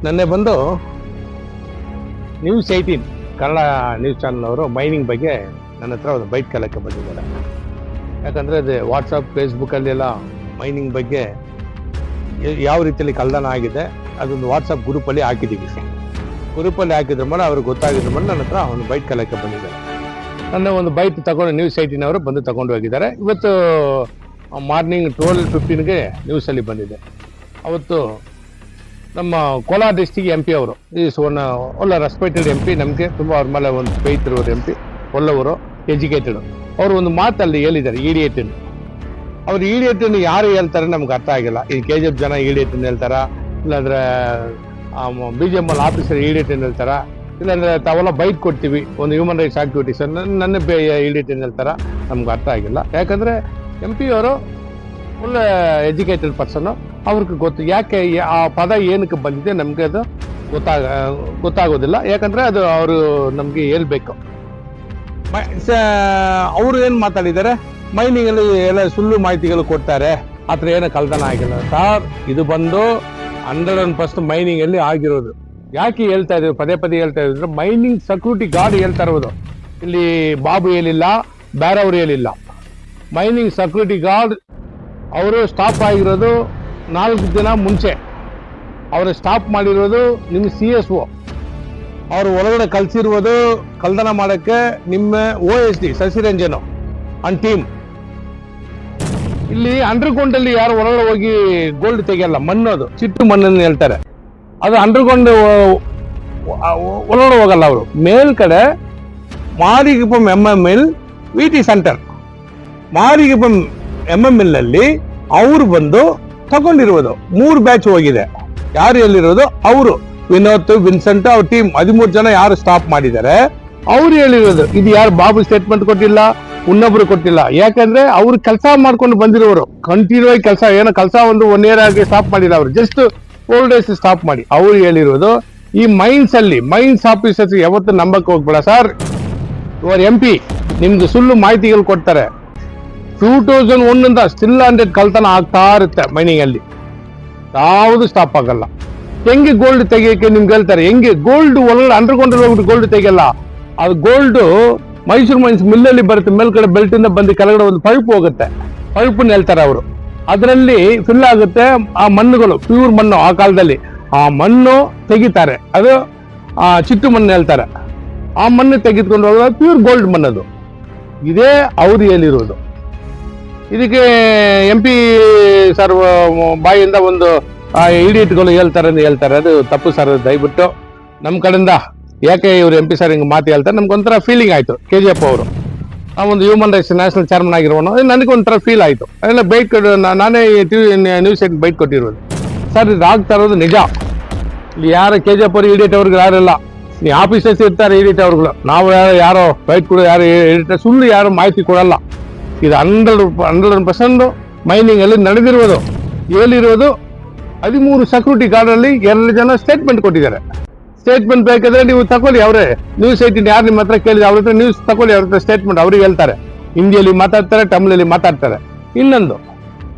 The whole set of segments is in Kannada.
ನೆನ್ನೆ ಬಂದು News18 ಕನ್ನಡ ನ್ಯೂಸ್ ಚಾನಲ್ ಅವರು ಮೈನಿಂಗ್ ಬಗ್ಗೆ ನನ್ನ ಹತ್ರ ಒಂದು ಬೈಟ್ ಕಲೆಕ್ಕೆ ಬಂದಿದ್ದಾರೆ. ಯಾಕಂದರೆ ಅದು ವಾಟ್ಸಪ್ ಫೇಸ್ಬುಕ್ಕಲ್ಲೆಲ್ಲ ಮೈನಿಂಗ್ ಬಗ್ಗೆ ಯಾವ ರೀತಿಯಲ್ಲಿ ಕಳ್ಳತನ ಆಗಿದೆ ಅದೊಂದು ವಾಟ್ಸಪ್ ಗ್ರೂಪಲ್ಲಿ ಹಾಕಿದ್ದೀವಿ. ಗ್ರೂಪಲ್ಲಿ ಹಾಕಿದ್ರ ಮೇಲೆ ಅವ್ರಿಗೆ ಗೊತ್ತಾಗಿದ್ರ ಮೇಲೆ ನನ್ನ ಹತ್ರ ಒಂದು ಬೈಟ್ ಕಲೆಕ್ಕೆ ಬಂದಿದ್ದಾರೆ. ನನ್ನ ಒಂದು ಬೈಟ್ ತಗೊಂಡು News18 ಅವರು ಬಂದು ತಗೊಂಡು ಹೋಗಿದ್ದಾರೆ. ಇವತ್ತು ಮಾರ್ನಿಂಗ್ 12:15ಗೆ ನ್ಯೂಸಲ್ಲಿ ಬಂದಿದೆ. ಅವತ್ತು ನಮ್ಮ ಕೋಲಾರ ಡಿಸ್ಟಿಕ್ MP ಅವರು ಒಳ್ಳೆ ರೆಸ್ಪೆಕ್ಟೆಡ್ MP, ನಮಗೆ ತುಂಬ ಅವ್ರ ಮೇಲೆ ಒಂದು ಫೇತ್ ಇರೋರು MP, ಒಳ್ಳೆಯವರು, ಎಜುಕೇಟೆಡ್. ಅವರು ಒಂದು ಮಾತಲ್ಲಿ ಹೇಳಿದ್ದಾರೆ, ಇಡಿಯೇಟನ್. ಅವ್ರು ಇಡಿಯೇಟನ್ ಯಾರು ಹೇಳ್ತಾರೆ ನಮ್ಗೆ ಅರ್ಥ ಆಗಿಲ್ಲ. ಈ KGF ಜನ ಇಡಿಯೇಟನ್ ಹೇಳ್ತಾರ, ಇಲ್ಲಾಂದ್ರೆ BGML ಆಫೀಸರ್ ಇಡಿಯೇಟನ್ ಹೇಳ್ತಾರ, ಇಲ್ಲಾಂದ್ರೆ ತಾವೆಲ್ಲ ಬೈಟ್ ಕೊಡ್ತೀವಿ ಒಂದು ಹ್ಯೂಮನ್ ರೈಟ್ಸ್ ಆಕ್ಟಿವಿಟೀಸ್ ನನ್ನ ಇಡಿಯೇಟನ್ ಹೇಳ್ತಾರ, ನಮ್ಗೆ ಅರ್ಥ ಆಗಿಲ್ಲ. ಯಾಕಂದ್ರೆ MP ಅವರು ಒಳ್ಳೆ ಎಜುಕೇಟೆಡ್ ಪರ್ಸನ್ನು, ಅವ್ರಿಗೆ ಗೊತ್ತು ಯಾಕೆ ಆ ಪದ ಏನಕ್ಕೆ ಬಂದಿದೆ ನಮಗೆ ಅದು ಗೊತ್ತಾಗೋದಿಲ್ಲ. ಯಾಕಂದ್ರೆ ಅದು ಅವರು ನಮಗೆ ಹೇಳ್ಬೇಕು. ಅವರು ಏನು ಮಾತಾಡಿದ್ದಾರೆ, ಮೈನಿಂಗಲ್ಲಿ ಎಲ್ಲ ಸುಳ್ಳು ಮಾಹಿತಿಗಳು ಕೊಡ್ತಾರೆ, ಆ ಥರ ಏನೋ ಕಳ್ಳತನ ಆಗಿಲ್ಲ ಸರ್. ಇದು ಬಂದು 100% ಮೈನಿಂಗಲ್ಲಿ ಆಗಿರೋದು. ಯಾಕೆ ಹೇಳ್ತಾ ಇದ್ದೀವಿ, ಪದೇ ಪದೇ ಹೇಳ್ತಾ ಇದ್ರೆ ಮೈನಿಂಗ್ ಸೆಕ್ಯೂರಿಟಿ ಗಾರ್ಡ್ ಹೇಳ್ತಾ ಇರೋದು. ಇಲ್ಲಿ ಬಾಬು ಹೇಳಿಲ್ಲ, ಬೇರೆಯವರು ಹೇಳಿಲ್ಲ. ಮೈನಿಂಗ್ ಸೆಕ್ಯೂರಿಟಿ ಗಾರ್ಡ್ ಅವರು ಸ್ಟಾಪ್ ಆಗಿರೋದು 4 ದಿನ ಮುಂಚೆ. ಅವರು ಸ್ಟಾಪ್ ಮಾಡಿರೋದು ನಿಮ್ಮ CSO. ಅವರು ಒಳಗಡೆ ಕಳಿಸಿರುವುದು ಕಳ್ಳತನ ಮಾಡೋಕ್ಕೆ ನಿಮ್ಮ OSD ಶಶಿರಂಜನ್ ಅಂಡ್ ಟೀಮ್. ಇಲ್ಲಿ ಅಂಡರ್ಗ್ರೌಂಡಲ್ಲಿ ಯಾರು ಒಳಗಡೆ ಹೋಗಿ ಗೋಲ್ಡ್ ತೆಗೆಯಲ್ಲ, ಮಣ್ಣು, ಅದು ಚಿಟ್ಟು ಮಣ್ಣನ್ನು ಹೇಳ್ತಾರೆ. ಅದು ಅಂಡರ್ಗ್ರೌಂಡ್ ಒಳಗಡೆ ಹೋಗಲ್ಲ. ಅವರು ಮೇಲ್ಕಡೆ ಮಾರಿಗುಪ್ಪಂ MML VT ಸೆಂಟರ್, ಮಾರಿಗುಪ್ಪಂ MML ಅಲ್ಲಿ ಅವರು ಬಂದು ತಗೊಂಡಿರುವುದು 3 ಬ್ಯಾಚ್ ಹೋಗಿದೆ. ಯಾರು ಹೇಳಿರೋದು, ಅವರು ವಿನೋದ್, ವಿನ್ಸೆಂಟ್, ಅವ್ರ ಟೀಮ್ 13 ಜನ ಯಾರು ಸ್ಟಾಪ್ ಮಾಡಿದ್ದಾರೆ ಅವ್ರು ಹೇಳಿರೋದು. ಇದು ಯಾರು ಬಾಬು ಸ್ಟೇಟ್ಮೆಂಟ್ ಕೊಟ್ಟಿಲ್ಲ, ಇನ್ನೊಬ್ರು ಕೊಟ್ಟಿಲ್ಲ. ಯಾಕಂದ್ರೆ ಅವ್ರು ಕೆಲಸ ಮಾಡ್ಕೊಂಡು ಬಂದಿರೋರು, ಕಂಟಿನ್ಯೂ ಆಗಿ ಕೆಲಸ, ಏನೋ ಕೆಲಸ ಒಂದು 1 year ಆಗಿ ಸ್ಟಾಪ್ ಮಾಡಿಲ್ಲ. ಅವರು ಜಸ್ಟ್ 4 days ಸ್ಟಾಪ್ ಮಾಡಿ ಅವ್ರು ಹೇಳಿರೋದು. ಈ ಮೈನ್ಸ್ ಅಲ್ಲಿ ಮೈನ್ಸ್ ಆಫೀಸರ್ಸ್ ಯಾವತ್ತು ನಂಬಕ್ಕೆ ಹೋಗ್ಬೇಡ ಸರ್. ಇವ್ರ MP ನಿಮ್ಗೆ ಸುಳ್ಳು ಮಾಹಿತಿಗಳು ಕೊಡ್ತಾರೆ. 2001 ಸ್ಟಿಲ್ 100 ಕಳ್ತನ ಆಗ್ತಾ ಇರುತ್ತೆ ಮೈನಿಂಗ್ ಅಲ್ಲಿ, ಯಾವುದು ಸ್ಟಾಪ್ ಆಗಲ್ಲ. ಹೆಂಗೆ ಗೋಲ್ಡ್ ತೆಗಿಯಕ್ಕೆ ನಿಮ್ಗೆ ಹೇಳ್ತಾರೆ, ಹೆಂಗೆ ಗೋಲ್ಡ್ ಒಳಗಡೆ ಅಂಡರ್ಗ್ರೌಂಡ್ ಹೋಗ್ಬಿಟ್ಟು ಗೋಲ್ಡ್ ತೆಗಿಯಲ್ಲ. ಅದು ಗೋಲ್ಡ್ ಮೈಸೂರು ಮೈನ್ಸ್ ಮಿಲ್ಲಲ್ಲಿ ಬರುತ್ತೆ, ಮೇಲ್ಗಡೆ ಬೆಲ್ಟ್ ಇಂದ ಬಂದು ಕೆಳಗಡೆ ಒಂದು ಪೈಪ್ ಹೋಗುತ್ತೆ, ಪೈಪ್ ಹೇಳ್ತಾರೆ ಅವರು. ಅದರಲ್ಲಿ ಫಿಲ್ ಆಗುತ್ತೆ ಆ ಮಣ್ಣುಗಳು, ಪ್ಯೂರ್ ಮಣ್ಣು. ಆ ಕಾಲದಲ್ಲಿ ಆ ಮಣ್ಣು ತೆಗಿತಾರೆ, ಅದು ಚಿಟ್ಟು ಮಣ್ಣು ಹೇಳ್ತಾರೆ. ಆ ಮಣ್ಣು ತೆಗೆದುಕೊಂಡು ಹೋಗೋದು ಪ್ಯೂರ್ ಗೋಲ್ಡ್ ಮಣ್ಣದು. ಇದೇ ಅವ್ರು ಹೇಳಿರೋದು. ಇದಕ್ಕೆ MP ಸರ್ ಬಾಯಿಂದ ಒಂದು ಇಡಿಯಟ್ಗಳು ಹೇಳ್ತಾರೆ ಅಂತ ಹೇಳ್ತಾರೆ, ಅದು ತಪ್ಪು ಸರ್. ದಯವಿಟ್ಟು ನಮ್ಮ ಕಡೆಯಿಂದ ಯಾಕೆ ಇವರು MP ಸರ್ ಹಿಂಗೆ ಮಾತು ಹೇಳ್ತಾರೆ, ನಮ್ಗೊಂಥರ ಫೀಲಿಂಗ್ ಆಯಿತು. KGF ಅವರು ಒಂದು ಹ್ಯೂಮನ್ ರೈಟ್ಸ್ ನ್ಯಾಷನಲ್ ಚೇರ್ಮನ್ ಆಗಿರೋನು, ನನಗೊಂಥರ ಫೀಲ್ ಆಯಿತು. ಅದೆಲ್ಲ ಬೈಟ್ ನಾನೇ News18 ಬೈಟ್ ಕೊಟ್ಟಿರೋದು. ಸರ್ ಇದು ಆಗ್ತಾ ಇರೋದು ನಿಜ. ಇಲ್ಲಿ ಯಾರು KGF ಅವರು ಇಡಿಯಟ್ ಅವ್ರಿಗೆ ಯಾರೆಲ್ಲ ನೀವು ಆಫೀಸರ್ಸ್ ಇರ್ತಾರೆ, ಇಡಿಯಟ್ ಅವ್ರುಗಳು. ನಾವು ಯಾರೋ ಬೈಟ್ ಕೊಡೋ ಯಾರು ಇಡಿಯಟ್ ಸುಳ್ಳು ಯಾರು ಮಾಹಿತಿ ಕೊಡಲ್ಲ. ಇದು 100% ಮೈನಿಂಗ್ ಅಲ್ಲಿ ನಡೆದಿರುವುದು. ಹೇಳಿರುವುದು 13 ಸೆಕ್ಯೂರಿಟಿ ಗಾರ್ಡ್ ಅಲ್ಲಿ 2 ಜನ ಸ್ಟೇಟ್ಮೆಂಟ್ ಕೊಟ್ಟಿದ್ದಾರೆ. ಸ್ಟೇಟ್ಮೆಂಟ್ ಬೇಕಾದ್ರೆ ನೀವು ತಗೊಳ್ಳಿ, ಅವರೇ News18 ಯಾರು ನಿಮ್ಮ ಹತ್ರ ಕೇಳಿದ್ರೆ ಅವ್ರ ಹತ್ರ ನ್ಯೂಸ್ ತಗೊಳ್ಳಿ, ಅವ್ರ ಹತ್ರ ಸ್ಟೇಟ್ಮೆಂಟ್ ಅವ್ರಿಗೆ ಹೇಳ್ತಾರೆ. ಹಿಂದಿಯಲ್ಲಿ ಮಾತಾಡ್ತಾರೆ, ತಮಿಳಲ್ಲಿ ಮಾತಾಡ್ತಾರೆ. ಇನ್ನೊಂದು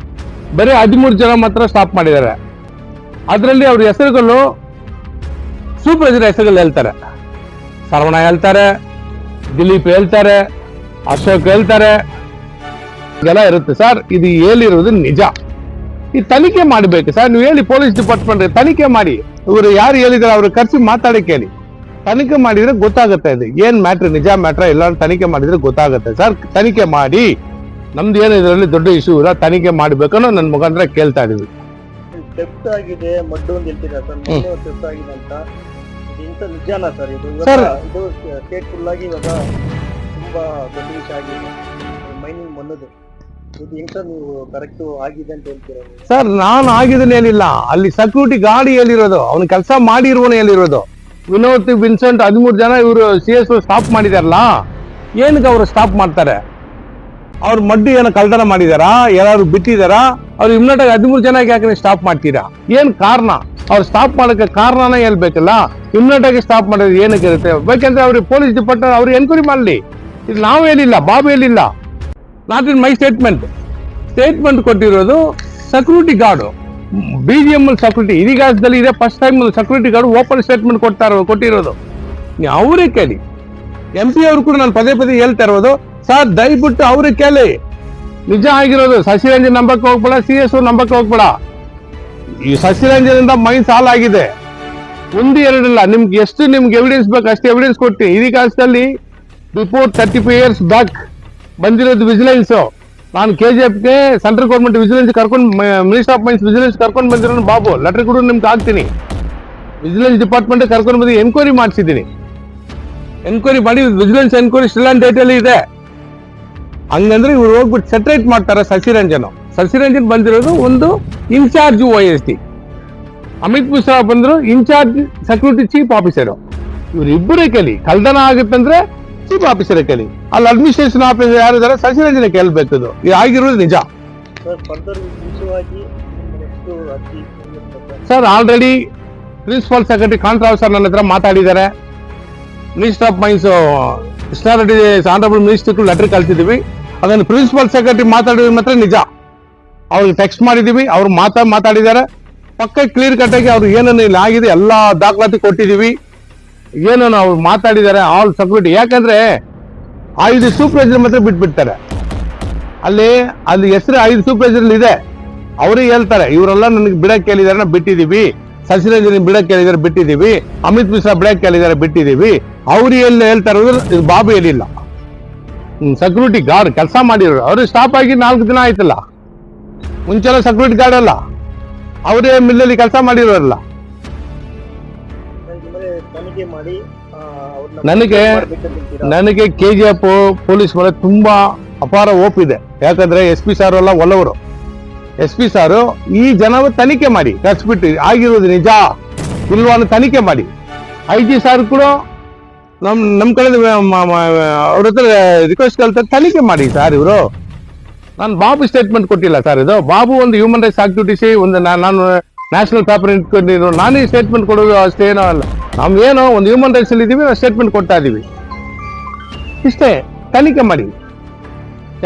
ಬರೀ 13 ಜನ ಮಾತ್ರ ಸ್ಟಾಪ್ ಮಾಡಿದ್ದಾರೆ. ಅದರಲ್ಲಿ ಅವ್ರ ಹೆಸರುಗಳು ಸೂಪರ್ವೈಸರ್ ಹೆಸರುಗಳು ಹೇಳ್ತಾರೆ. ಶರವಣ ಹೇಳ್ತಾರೆ, ದಿಲೀಪ್ ಹೇಳ್ತಾರೆ, ಅಶೋಕ್ ಹೇಳ್ತಾರೆ, ಎಲ್ಲ ಇರುತ್ತೆ ಸರ್. ಇದು ಹೇಳಿರುವುದು ನಿಜ. ಈ ತನಿಖೆ ಮಾಡಬೇಕು ಸರ್. ನೀವು ಹೇಳಿ, ಪೊಲೀಸ್ ಡಿಪಾರ್ಟ್ಮೆಂಟ್ ತನಿಖೆ ಮಾಡಿ. ಇವರು ಯಾರು ಹೇಳಿದಾರೆ ಅವ್ರು ಕರ್ಸಿ ಮಾತಾಡಿ ಕೇಳಿ. ತನಿಖೆ ಮಾಡಿದ್ರೆ ಗೊತ್ತಾಗುತ್ತೆ ಇದು ಏನ್ ಮ್ಯಾಟ್ರ್, ನಿಜ ಮ್ಯಾಟ್ರ ಎಲ್ಲ ತನಿಖೆ ಮಾಡಿದ್ರೆ ಗೊತ್ತಾಗುತ್ತೆ ಸರ್. ತನಿಖೆ ಮಾಡಿ. ನಮ್ದು ಏನು ಇದರಲ್ಲಿ ದೊಡ್ಡ ಇಶ್ಯೂ ಇಲ್ಲ, ತನಿಖೆ ಮಾಡಬೇಕನ್ನೋ ನನ್ನ ಮುಖಾಂತರ ಕೇಳ್ತಾ ಇದೀವಿ. ಥೆಫ್ಟ್ ಆಗಿದೆ, ಮಡ್ಡು ಅಂತ ಹೇಳ್ತೀರಾ ಸರ್, ಥೆಫ್ಟ್ ಆಗಿದೆ ಅಂತ. ಇಂತ ನಿಜಾನ ಸರ್ ಇದು? ಇದು ಸ್ಟೇಟ್ ಫುಲ್ ಆಗಿ ಇವಾಗ ತುಂಬಾ ದೊಡ್ಡ ವಿಷಯ ಆಗಿದೆ ಮೈನಿಂಗ್ ಮಣ್ಣದು. ಇದು ಹೆಂಗ್ ಸರ್ ನೀವು ಕರೆಕ್ಟ್ ಆಗಿದೆ ಅಂತ ಹೇಳ್ತೀರಾ ಸರ್? ನಾನು ಆಗಿದ್ದನ್ನು ಹೇಳಿಲ್ಲ, ಅಲ್ಲಿ ಸೆಕ್ಯೂರಿಟಿ ಗಾರ್ಡ್ ಹೇಳಿರೋದು, ಅವ್ನು ಕೆಲಸ ಮಾಡಿರುವನು ಹೇಳಿರೋದು. ವಿನೋದ್, ವಿನ್ಸೆಂಟ್ 13 ಜನ ಇವರು CSO ಸ್ಟಾಪ್ ಮಾಡಿದಾರಲ್ಲ, ಏನಕ್ಕೆ ಅವರು ಸ್ಟಾಪ್ ಮಾಡ್ತಾರೆ? ಅವ್ರ ಮಡ್ಡಿ ಏನೋ ಕಳ್ತನ ಮಾಡಿದಾರಾ, ಯಾರು ಬಿಟ್ಟಿದಾರಾ? ಅವ್ರು ಇಮ್ಮಿಡಿಯೇಟ್ 13 ಜನ ಯಾಕೆ ಸ್ಟಾಪ್ ಮಾಡ್ತೀರಾ? ಏನ್ ಕಾರಣ? ಅವ್ರು ಸ್ಟಾಪ್ ಮಾಡೋಕ್ಕೆ ಕಾರಣನೇ ಹೇಳ್ಬೇಕಲ್ಲ. ಇಮ್ಮಿಡಿಯೇಟ್ ಆಗಿ ಸ್ಟಾಪ್ ಮಾಡೋದು ಏನಕ್ಕೆ ಇರುತ್ತೆ? ಬೇಕಂದ್ರೆ ಅವ್ರಿಗೆ ಪೊಲೀಸ್ ಡಿಪಾರ್ಟ್ಮೆಂಟ್ ಅವ್ರಿಗೆ ಎನ್ಕ್ವೈರಿ ಮಾಡಲಿ. ಇದು ನಾವು ಹೇಳಿಲ್ಲ, ಬಾಬು ಹೇಳಿಲ್ಲ. Not in my statement. Statement ಕೊಟ್ಟಿರೋದು ಸೆಕ್ಯೂರಿಟಿ ಗಾರ್ಡು BGM ಸೆಕ್ಯೂರಿಟಿ ಇತಿಹಾಸದಲ್ಲಿ ಇದೆ, first time security guard open statement ಕೊಟ್ಟಿರೋದು. ನೀವು ಅವರೇ ಕೇಳಿ. MP ಅವರು ಕೂಡ ನಾನು ಪದೇ ಪದೇ ಹೇಳ್ತಾ ಇರೋದು, ಸರ್ ದಯವಿಟ್ಟು ಅವ್ರೇ ಕೇಳಿ. ನಿಜ ಆಗಿರೋದು. ಶಶಿರಂಜನ್ ನಂಬಕ್ಕೆ ಹೋಗ್ಬೇಡ, CS ನಂಬಕ್ಕೆ ಹೋಗ್ಬೇಡ. ಈ ಶಶಿರಂಜನಿಂದ ಮೈಂಡ್ ಸಾಲ ಆಗಿದೆ. ಒಂದು ಎರಡಿಲ್ಲ, ನಿಮ್ಗೆ ಎಷ್ಟು ನಿಮ್ಗೆ ಎವಿಡೆನ್ಸ್ ಬೇಕು ಅಷ್ಟು ಎವಿಡೆನ್ಸ್ ಕೊಟ್ಟು. ಇತಿಹಾಸದಲ್ಲಿ ಬಿಫೋರ್ 35 years ಬ್ಯಾಕ್ ಬಂದಿರೋದು ವಿಜಿಲೆನ್ಸ್. ನಾನು KGFಗೆ ಸೆಂಟ್ರಲ್ ಗೌರ್ಮೆಂಟ್ ವಿಜಿಲೆನ್ಸ್ ಕರ್ಕೊಂಡು, ಮಿನಿಸ್ಟರ್ ಆಫ್ ಮೈನ್ಸ್ ವಿಜಿಲೆನ್ಸ್ ಕರ್ಕೊಂಡು ಬಂದಿರೋ ಬಾಬು, ಲೆಟರ್ ಕೂಡ ನಿಮ್ಗೆ ಹಾಕ್ತೀನಿ. ವಿಜಿಲೆನ್ಸ್ ಡಿಪಾರ್ಟ್ಮೆಂಟ್ ಕರ್ಕೊಂಡು ಬಂದು ಎನ್ಕ್ವೈರಿ ಮಾಡಿಸಿದ್ದೀನಿ. ಎನ್ಕ್ವೈರಿ ಮಾಡಿ vigilance enquiry still on date ಅಲ್ಲಿ ಇದೆ. ಹಂಗಂದ್ರೆ ಇವ್ರು ಹೋಗ್ಬಿಟ್ಟು ಸೆಟ್ರೇಟ್ ಮಾಡ್ತಾರೆ. ಶಶಿರಂಜನ್ ಬಂದಿರೋದು ಒಂದು ಇನ್ಚಾರ್ಜ್ OSD, ಅಮಿತ್ ಮಿಶ್ರಾ ಬಂದ್ರು ಇನ್ಚಾರ್ಜ್ ಸೆಕ್ಯೂರಿಟಿ ಚೀಫ್ ಆಫೀಸರ್. ಇವರಿಬ್ಬರೇ ಕೇಳಿ. ಕಳ್ತನ ಆಗುತ್ತಂದ್ರೆ ಚೀಫ್ ಆಫೀಸರ್ ಕೇಳಿ. ಅಲ್ಲಿ ಅಡ್ಮಿನಿಸ್ಟ್ರೇಷನ್ ಆಫೀಸರ್ ಯಾರಿದ್ದಾರೆ ಶಶಿರಂಜನ್ ಕೇಳಬೇಕು. ಇದು ಆಗಿರೋದು ನಿಜ ಸರ್. ಆಲ್ರೆಡಿ ಪ್ರಿನ್ಸಿಪಲ್ ಸೆಕ್ರೆಟರಿ ಕಾಂಟ್ರಾ ಆಫೀಸರ್ ನನ್ನ ಹತ್ರ ಮಾತಾಡಿದ್ದಾರೆ. Minister of mines Krishna Reddy honourable minister letter ಕಳ್ಸಿದೀವಿ. ಅದನ್ನು ಪ್ರಿನ್ಸಿಪಲ್ ಸೆಕ್ರೆಟರಿ ಮಾತಾಡಿದ ಮಾತ್ರ ನಿಜ. ಅವ್ರಿಗೆ ಟೆಕ್ಸ್ಟ್ ಮಾಡಿದೀವಿ, ಅವ್ರು ಮಾತಾಡಿದ್ದಾರೆ. ಪಕ್ಕ ಕ್ಲಿಯರ್ ಕಟ್ ಆಗಿ ಅವ್ರು ಏನೇನು ಇಲ್ಲಿ ಆಗಿದೆ ಎಲ್ಲ ದಾಖಲಾತಿ ಕೊಟ್ಟಿದೀವಿ. ಏನೇನು ಅವ್ರು ಮಾತಾಡಿದ್ದಾರೆ ಆಲ್ ಸೆಕ್ಯೂರಿಟಿ. ಯಾಕಂದ್ರೆ 5 ಸೂಪರ್ವೈಸರ್ ಮಾತ್ರ ಬಿಟ್ಬಿಡ್ತಾರೆ. ಅಲ್ಲಿ ಹೆಸರು 5 ಸೂಪರ್ವೈಸರ್ ಇದೆ. ಅವರೇ ಹೇಳ್ತಾರೆ, ಇವರೆಲ್ಲ ನನಗೆ ಬಿಡಕ್ಕೆ ಕೇಳಿದಾರೆ, ಬಿಟ್ಟಿದೀವಿ. ಶಶಿರಂಜನ್ ಬಿಡಕ್ಕೆ ಕೇಳಿದಾರೆ, ಬಿಟ್ಟಿದೀವಿ. ಅಮಿತ್ ಮಿಶ್ರಾ ಬಿಡಕ್ಕೆ ಕೇಳಿದಾರೆ, ಬಿಟ್ಟಿದೀವಿ. ಅವ್ರು ಎಲ್ಲಿ ಹೇಳ್ತಾ ಇರೋದು ಬಾಬು ಹೇಳಿಲ್ಲ. ಸೆಕ್ಯೂರಿಟಿ ಗಾರ್ಡ್ ಕೆಲಸ ಮಾಡಿರೋರು ಅವ್ರು ಸ್ಟಾಪ್ ಆಗಿ 4 ದಿನ ಆಯ್ತಲ್ಲ. ಮುಂಚೆಲ್ಲ ಸೆಕ್ಯೂರಿಟಿ ಗಾರ್ಡ್ ಅಲ್ಲ, ಅವರೇ ಮಿಲ್ಲಲ್ಲಿ ಕೆಲಸ ಮಾಡಿರೋರಲ್ಲ. ನನಗೆ KGF ಪೊಲೀಸ್ ಮೇಲೆ ತುಂಬಾ ಅಪಾರ ಹೋಪ್ ಇದೆ. ಯಾಕಂದ್ರೆ SP ಸಾರು ಎಲ್ಲ ಒಲವರು. SP ಸಾರು ಈ ಜನವ ತನಿಖೆ ಮಾಡಿ, ಕರ್ಸ್ಬಿಟ್ಟು ಆಗಿರೋದು ನಿಜ ಇಲ್ವಾ ತನಿಖೆ ಮಾಡಿ. IG ಸಾರ್ ಕೂಡ ನಮ್ ಕಡೆ ಅವ್ರ ಹತ್ರ ರಿಕ್ವೆಸ್ಟ್ ಕೇಳ್ತಾರೆ, ತನಿಖೆ ಮಾಡಿ ಸರ್. ಇವರು ನಾನು ಬಾಬು ಸ್ಟೇಟ್ಮೆಂಟ್ ಕೊಟ್ಟಿಲ್ಲ ಸರ್. ಇದು ಬಾಬು ಒಂದು ಹ್ಯೂಮನ್ ರೈಟ್ಸ್ ಆಕ್ಟಿವಿಟೀಸ್, ಒಂದು ನಾನು ನ್ಯಾಷನಲ್ ಪೇಪರ್ ಇಟ್ಕೊಂಡಿರೋ ನಾನೇ ಸ್ಟೇಟ್ಮೆಂಟ್ ಕೊಡೋದು ಅಷ್ಟೇನೋ ಅಲ್ಲ. ನಾವೇನೋ ಒಂದು ಹ್ಯೂಮನ್ ರೈಟ್ಸ್ ಅಲ್ಲಿ ಇದೀವಿ, ಸ್ಟೇಟ್ಮೆಂಟ್ ಕೊಡ್ತಾ ಇದೀವಿ ಇಷ್ಟೇ. ತನಿಖೆ ಮಾಡಿ,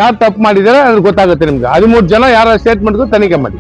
ಯಾರು ತಪ್ಪು ಮಾಡಿದಾರೆ ಅದು ಗೊತ್ತಾಗುತ್ತೆ ನಿಮ್ಗೆ. 13 ಜನ ಯಾರ ಸ್ಟೇಟ್ಮೆಂಟ್ಗೂ ತನಿಖೆ ಮಾಡಿ.